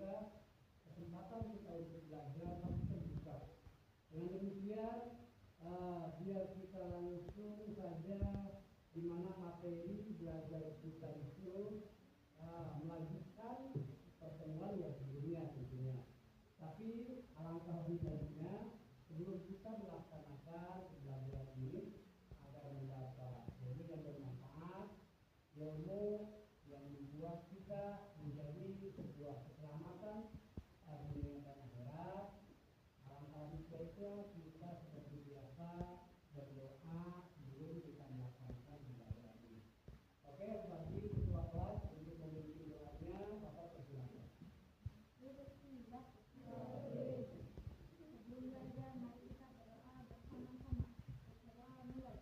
sehingga kesempatan kita untuk belajar masih terbuka. Dengan demikian biar kita langsung saja di mana materi belajar kita itu melanjutkan pertemuan yang sebelumnya tentunya. Tapi alangkah lebih baiknya sebelum kita melaksanakan pembelajaran ini agar mendapat ilmu yang bermanfaat, ilmu yang membuat kita menjadi sebuah keselamatan dunia dan akhirat. Alangkah lebih baiknya kita seperti biasa berdoa sebelum kita melaksanakan pembelajaran ini. Oke, bagi ketua kelas untuk memimpin doanya, Bapak persilakan. Sebelum belajar, mari kita berdoa bersama-sama. Berdoa mulai.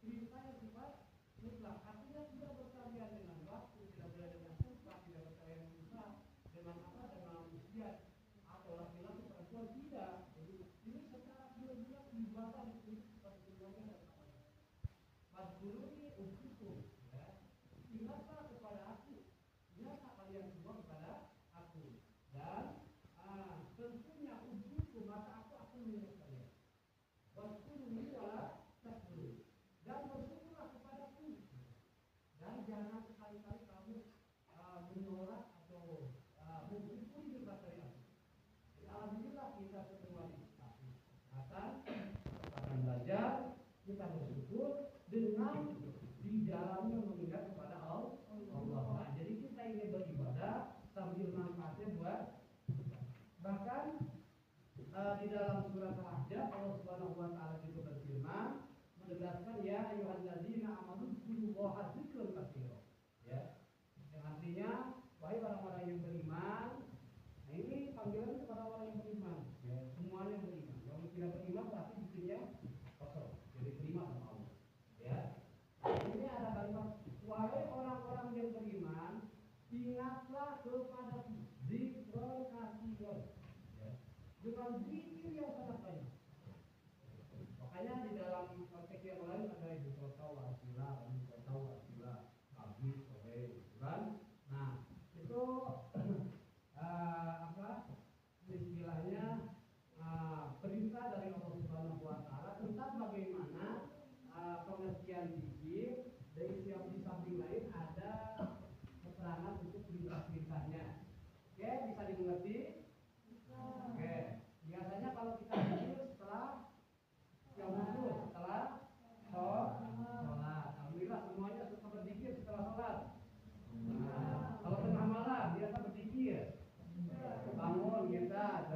perintah yang sifat mutlak. Artinya tidak berkaitan dengan waktu, tidak boleh dengan tempat, tidak berkaitan dengan apa, dengan usia atau laki-laki perempuan tidak. Jadi ini secara biologis ibadah itu seperti semuanya dan apa. Fadkuruni uzkurkum, ya. Ingatlah kepada aku, ingatlah kalian semua kepada aku. Dan tentunya uzkurkum, maka aku akan mengingat kalian. Fadkuruni wala takfurun. Dan bersyukurlah kepadaku. Dan jangan sekali-kali kamu menolak atau mengkufuri nikmat dari aku. Jadi alhamdulillah kita semua dikasih kesempatan belajar, kita bersyukur dengan di dalamnya mengingat kepada Allah. Nah, jadi kita ini beribadah sambil manfaatnya buat bahkan di dalam surat Al-Ahzab Allah Subhanahu wa taala juga berfirman menegaskan ya ayyuhalladzina amanu dzkurullaha dzikran katsira. Ya. Yang artinya wahai orang-orang yang beriman. Nah, ini panggilan kepada orang yang beriman, ya, semuanya yang beriman. Yang tidak beriman berarti dirinya kosong. Jadi terima sama Allah. Ya. Ini ada kalimat wahai orang-orang yang beriman, ingatlah kepadaku dzikran katsira. Ya. Dengan zikir yang sangat banyak. Makanya di dalam konteks yang lain ada ibu kota wasila, pagi, sore, kan? Nah, itu istilahnya perintah dari Allah Subhanahu wa taala tentang bagaimana pengertian zikir. Dari di samping lain ada keterangan untuk perintah-perintahnya. Oke, bisa dimengerti? Oke. Biasanya kalau kita zikir setelah yang wudhu, setelah sholat. Alhamdulillah semuanya suka berzikir setelah sholat. Nah, kalau tengah malam biasa berzikir. Bangun kita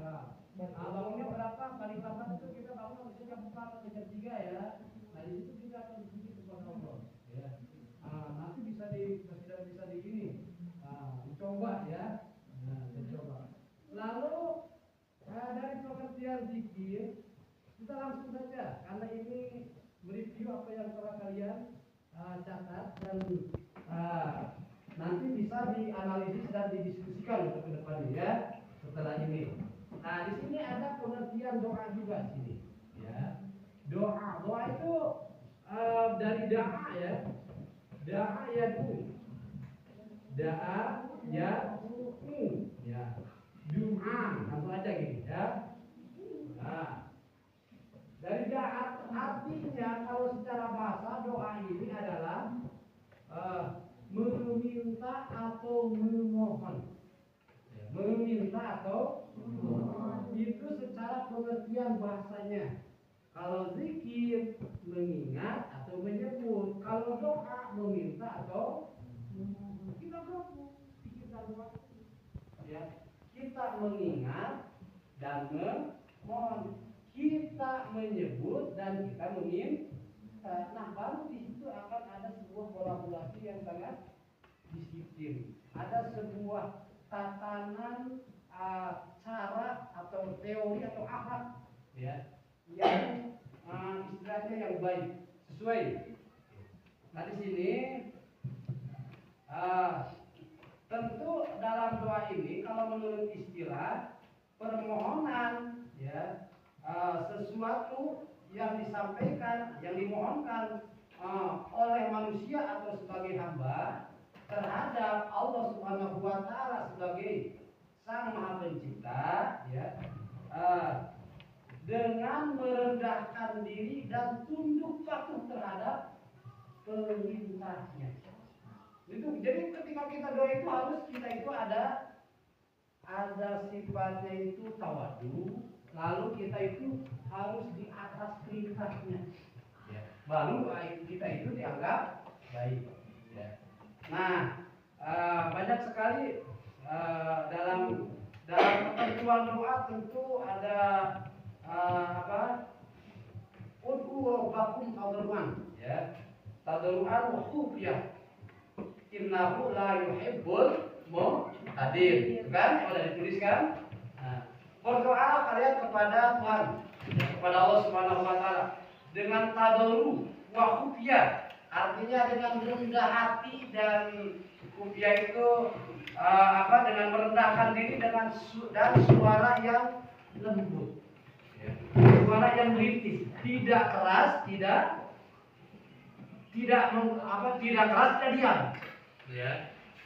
bangunnya berapa? Paling lambat itu kita bangun harusnya jam 4 atau jam 3 ya. Nah di situ kita akan berzikir kepada Allah. Ya. Nanti bisa di ini. Dicoba ya. Nah, dicoba. Lalu dari pengertian zikir kita langsung saja karena ini mereview apa yang telah kalian catat dan nanti bisa dianalisis dan didiskusikan untuk kedepannya ya setelah ini. Nah di sini ada pengertian doa juga di sini. Ya. Doa itu dari da'a ya. Da'a yad'u. Da'a yad'u. Ya. Doa langsung aja gini ya. Nah, dari da'a artinya kalau secara bahasa doa ini adalah meminta atau memohon. Meminta atau memohon. Itu secara pengertian bahasanya. Kalau zikir mengingat atau menyebut. Kalau doa meminta atau memohon. Kita berapa? Zikir dan doa. Ya. Kita mengingat dan memohon. Kita menyebut dan kita meminta. Nah baru di situ akan ada sebuah kolaborasi yang sangat disiplin. Ada sebuah tatanan cara atau teori atau akhlak ya yang istilahnya yang baik sesuai. Nah di sini tentu dalam doa ini kalau menurut istilah permohonan ya sesuatu yang disampaikan, yang dimohonkan oleh manusia atau sebagai hamba terhadap Allah Subhanahu wa taala sebagai Sang Maha Pencipta ya. Dengan merendahkan diri dan tunduk patuh terhadap perintahnya. Itu jadi ketika kita doa itu harus kita itu ada sifatnya itu tawadu. Lalu kita itu harus di atas perintahnya, ya. Baru kita itu dianggap baik. Ya. Nah, banyak sekali dalam ketentuan doa tentu ada ud'u rabbakum tadarruan, ya. Tadarruan wa khufyah. Innahu la yuhibbul mu'tadin. Kan? Kalau dituliskan. Nah, berdoa kalian kepada Tuhan, kepada Allah Subhanahu wa taala dengan tadoru wa khufya, artinya dengan rendah hati, dan khufya itu dengan merendahkan diri dan suara yang lembut, ya. Suara yang rintik, tidak keras, tidak keras, tidak diam, ya.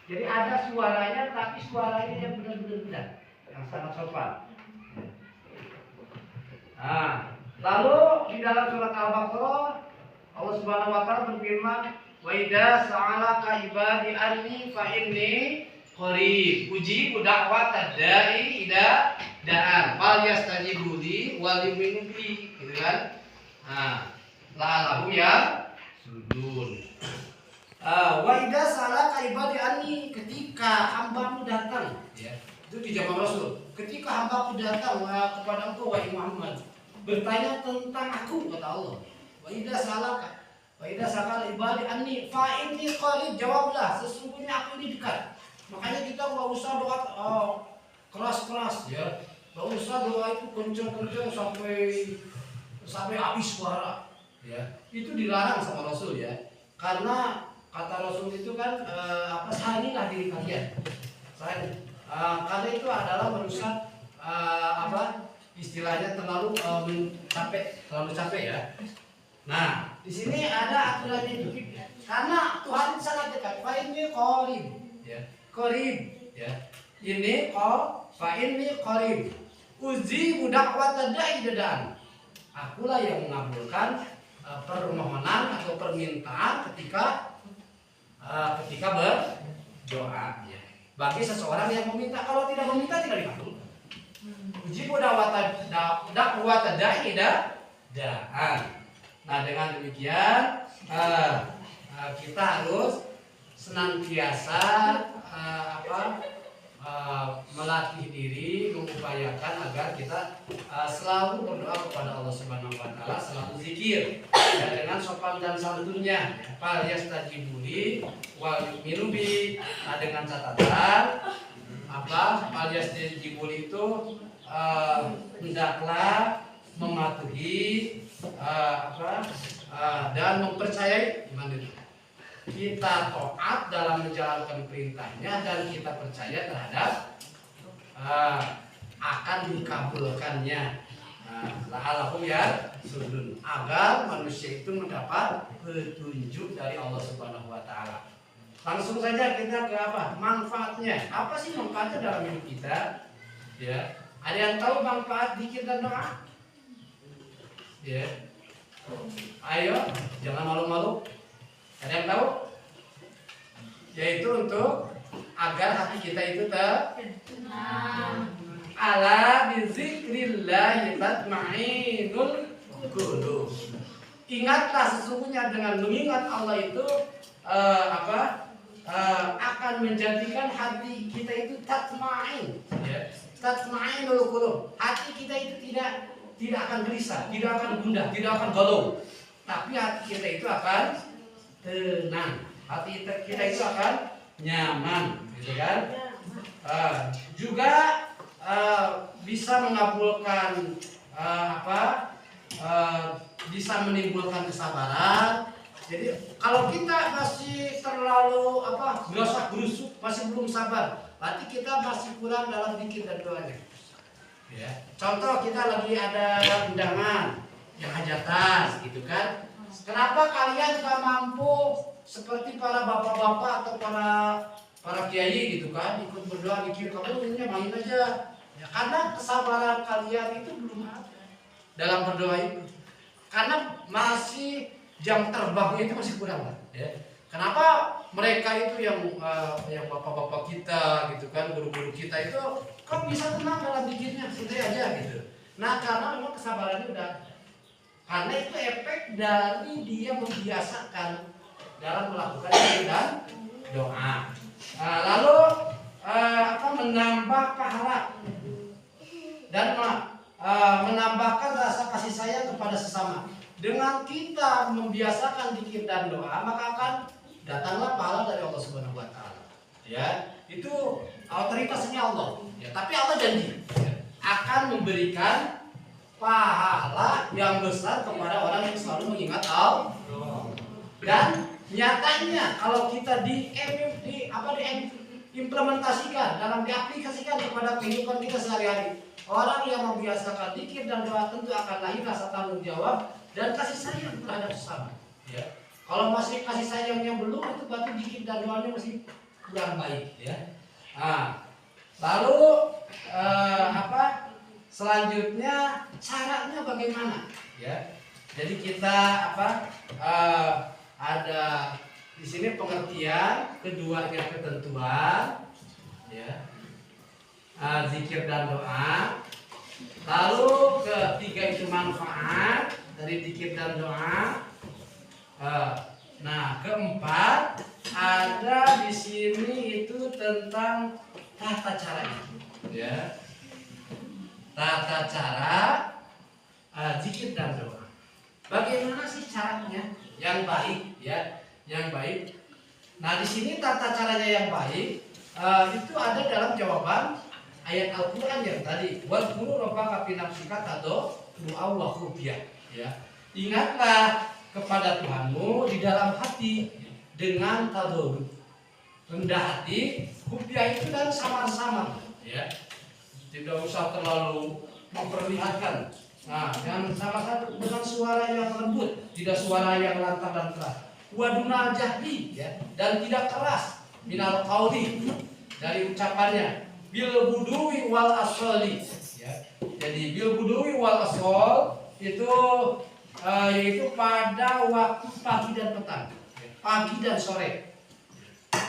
Jadi ada suaranya, tapi suaranya yang benar-benar yang sangat sopan. Nah, lalu di dalam surat Al-Baqarah Allah Subhanahu wa taala berfirman, "Wa idza sa'alaka ibadi anni fa inni qarib ujibu da'watad da'i idza da'an falyastajibu li wal yu'minu bi." Gitu kan? Nah, la'allahu ya sudun. Wa idza sa'alaka ibadi anni, ketika hambamu datang, ya. Itu di zaman Rasul. Ketika hambaku datang kepada engkau wahai Muhammad, bertanya tentang aku, kata Allah. Wa idza sa'alaka ibadi anni fa inni qarib, jawablah sesungguhnya aku ini dekat. Makanya kita enggak usah doa keras-keras, ya. Enggak usah doa itu kencang-kencang sampai habis suara, ya. Itu dilarang sama Rasul, ya. Karena kata Rasul itu kan sahanilah diri kalian. Karena itu adalah merusak istilahnya terlalu capek, ya. Nah, di sini ada aturannya itu. Karena Tuhan sangat dekat. Fa inni qarib, ya. Qarib, ya. Ini fa inni qarib. Ujibu da'watad da'i dadan. Akulah yang mengabulkan permohonan atau permintaan ketika berdoa, ya. Bagi seseorang yang meminta. Kalau tidak meminta tidak dikabulkan. Ujibu da'watad da'i da'an. Nah, dengan demikian kita harus senantiasa melatih diri, mengupayakan agar kita selalu berdoa kepada Allah Subhanahu wa taala, selalu zikir, ya, dengan sopan dan santunnya. Fal yastajibu li wal yu'minu bi. Dengan catatan fal yastajibu li itu hendaklah mematuhi dan mempercayai, gimana itu? Kita taat dalam menjalankan perintahnya dan kita percaya terhadap akan dikabulkannya. La'allahu ya sudun, agar manusia itu mendapat petunjuk dari Allah Subhanahu wa taala. Langsung saja kita ke manfaatnya. Apa sih manfaatnya dalam hidup kita? Ya. Ada yang tahu manfaat zikir dan doa? Ya. Ayo, jangan malu-malu. Ada yang tahu? Yaitu untuk agar hati kita itu tenang. Ala bizikrillah tatma'innul qulub. Ingatlah sesungguhnya dengan mengingat Allah itu akan menjadikan hati kita itu tatma'in, ya. Tatma'innul qulub. Hati kita itu tidak akan gelisah, tidak akan gundah, tidak akan galau. Tapi hati kita itu akan tenang. Hati kita itu akan nyaman, gitu kan? Juga bisa mengabulkan bisa menimbulkan kesabaran. Jadi kalau kita masih terlalu gerosak-gerusuk, masih belum sabar, berarti kita masih kurang dalam zikir dan doanya. Ya. Contoh kita lagi ada undangan yang hajatan, gitu kan? Kenapa kalian gak mampu seperti para bapak-bapak atau para kiai, gitu kan, ikut berdoa zikir? Kamu ini main aja. Ya, karena kesabaran kalian itu belum ada dalam berdoa itu. Karena masih jam terbangnya itu masih kurang, ya. Kenapa mereka itu yang bapak-bapak kita, gitu kan, guru-guru kita itu kok bisa tenang dalam zikirnya, santai aja gitu. Nah, karena memang kesabarannya udah. Karena itu efek dari dia membiasakan dalam melakukan zikir dan doa. Lalu menambah pahala dan menambahkan rasa kasih sayang kepada sesama. Dengan kita membiasakan zikir dan doa, maka akan datanglah pahala dari Allah Subhanahu wa taala. Ya, itu otoritasnya Allah. Ya, tapi Allah janji akan memberikan pahala yang besar kepada orang yang selalu mengingat Allah. Dan nyatanya kalau kita diimplementasikan dalam diaplikasikan kepada kehidupan kita sehari-hari, orang yang membiasakan zikir dan doa tentu akan lahir rasa tanggung jawab dan kasih sayang terhadap sesama. Ya. Kalau masih kasih sayangnya belum, itu berarti zikir dan doanya masih kurang baik. Ya. Nah, lalu selanjutnya caranya bagaimana? Ya. Jadi kita ada di sini pengertian, keduanya ketentuan, ya, zikir dan doa. Lalu ketiga itu manfaat dari zikir dan doa. Nah, keempat ada di sini itu tentang tata caranya, ya, tata cara zikir dan doa. Bagaimana sih caranya yang baik, ya, yang baik? Nah, di sini tata caranya yang baik itu ada dalam jawaban ayat Al-Quran yang tadi. Wadhkuru rabbaka fi nafsika tadarruan wa khufyah. Ya, ingatlah kepada Tuhanmu di dalam hati dengan tadarrur, rendah hati, khufyah itu dan samar-samar. Ya, tidak usah terlalu memperlihatkan. Nah, yang sama satu dengan suara yang lembut, tidak suara yang lantang dan keras. Wadunal jahri, ya, dan tidak keras. Minal qauli, dari ucapannya. Bil budui wal asoli, ya. Jadi bil budui wal asol itu yaitu pada waktu pagi dan petang, pagi dan sore.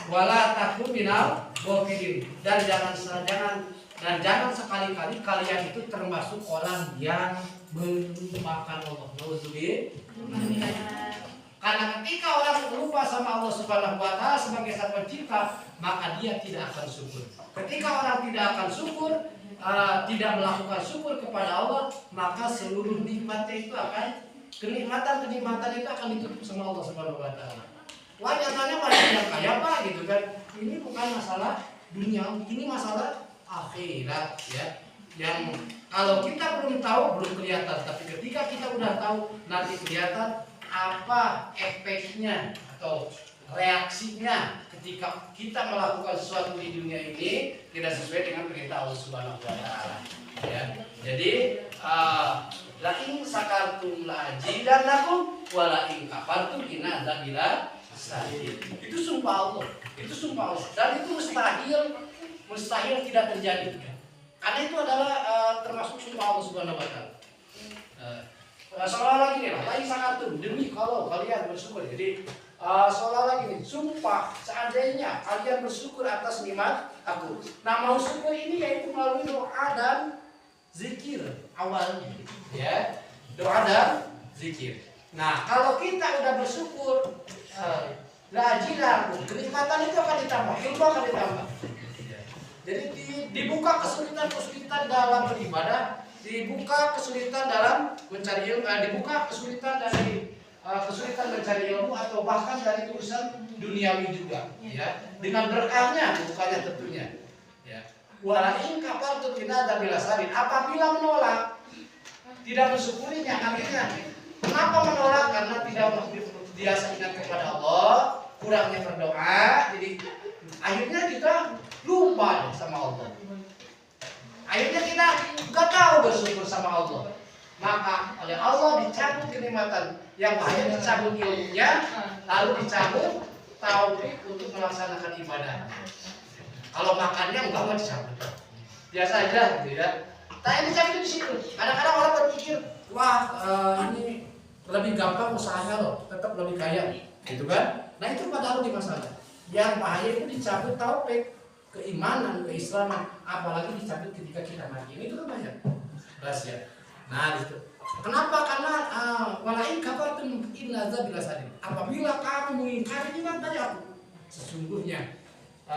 Wala takun minal ghafilin, dan jangan sekali-kali kalian itu termasuk orang yang melupakan Allah. Karena ketika orang lupa sama Allah Subhanahu wa taala sebagai Sang Pencipta, maka dia tidak akan syukur. Ketika orang tidak akan syukur, tidak melakukan syukur kepada Allah, maka seluruh nikmatnya itu akan kenikmatan itu akan ditutup sama Allah Subhanahu wa taala. Wah, nyatanya banyak yang kaya Pak gitu kan. Ini bukan masalah dunia, ini masalah akhirat, ya. Yang kalau kita belum tahu belum kelihatan, tapi ketika kita udah tahu nanti kelihatan apa efeknya atau reaksinya ketika kita melakukan sesuatu di dunia ini tidak sesuai dengan perintah Allah Subhanahu wa taala. Ya. Jadi la in sakartum la azidannakum wa la in kafartum inna adzabi lasyadid. Itu sumpah Allah. Itu sumpah Allah. Dan itu mustahil tidak terjadi. Karena itu adalah termasuk sumpah Allah Subhanahu wa taala. Seolah lagi nih, lain sangatun demi kalau kalian bersyukur. Jadi seolah lagi nih, sumpah seandainya kalian bersyukur atas nikmat aku. Nah, mau syukur ini yaitu melalui doa dan zikir awalnya, ya, doa dan zikir. Nah, kalau kita udah bersyukur, lajilah kenikmatan itu akan ditambah, ilmu akan ditambah. Jadi dibuka kesulitan dalam beribadah, dibuka kesulitan dalam mencari ilmu, dibuka kesulitan dari kesulitan mencari ilmu atau bahkan dari urusan duniawi juga, ya. Dengan berkahnya dibukanya tentunya, ya. Walain kafartum inna adzabi lasyadid. Apabila menolak, tidak mensyukurinya, artinya kenapa menolak? Karena tidak biasa ingat kepada Allah, kurangnya berdoa, jadi akhirnya kita lupa sama Allah. Akhirnya kita nggak tahu bersyukur sama Allah. Maka oleh Allah dicabut kenikmatan, yang bahaya dicabut ilmunya, lalu dicabut taufik untuk melaksanakan ibadah. Kalau makannya enggak mau dicabut, biasa aja gitu ya. Tapi dicabut di situ. Kadang-kadang orang berpikir, wah ini lebih gampang usahanya loh, tetap lebih kaya, gitu kan? Nah itu padahal di masalah. Yang bahaya itu dicabut taufik, keimanan, keislaman, apalagi dicabut ketika kita mati. Ini itu kan banyak rahasia. Nah, itu. Kenapa? Karena walain kafartum inna adzabi lasyadid. Apabila kamu mengingkari nikmat aku, sesungguhnya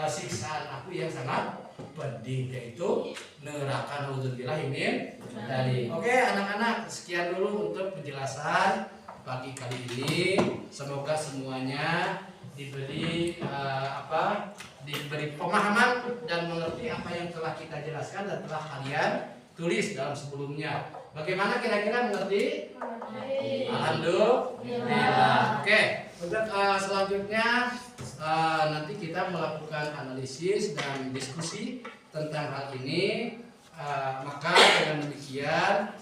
siksaan aku yang sangat pedih, yaitu neraka. Nauzubillah min dzalik. Oke, anak-anak, sekian dulu untuk penjelasan pagi kali ini. Semoga semuanya diberi diberi pemahaman dan mengerti apa yang telah kita jelaskan dan telah kalian tulis dalam sebelumnya. Bagaimana kira-kira mengerti? Alhamdulillah. Oke, untuk selanjutnya nanti kita melakukan analisis dan diskusi tentang hal ini. Maka dengan demikian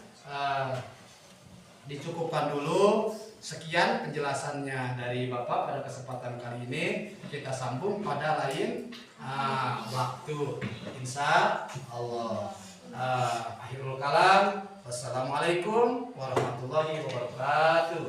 dicukupkan dulu. Sekian penjelasannya dari Bapak pada kesempatan kali ini. Kita sambung pada lain waktu, insya Allah. Akhirul kalam. Wassalamualaikum warahmatullahi wabarakatuh.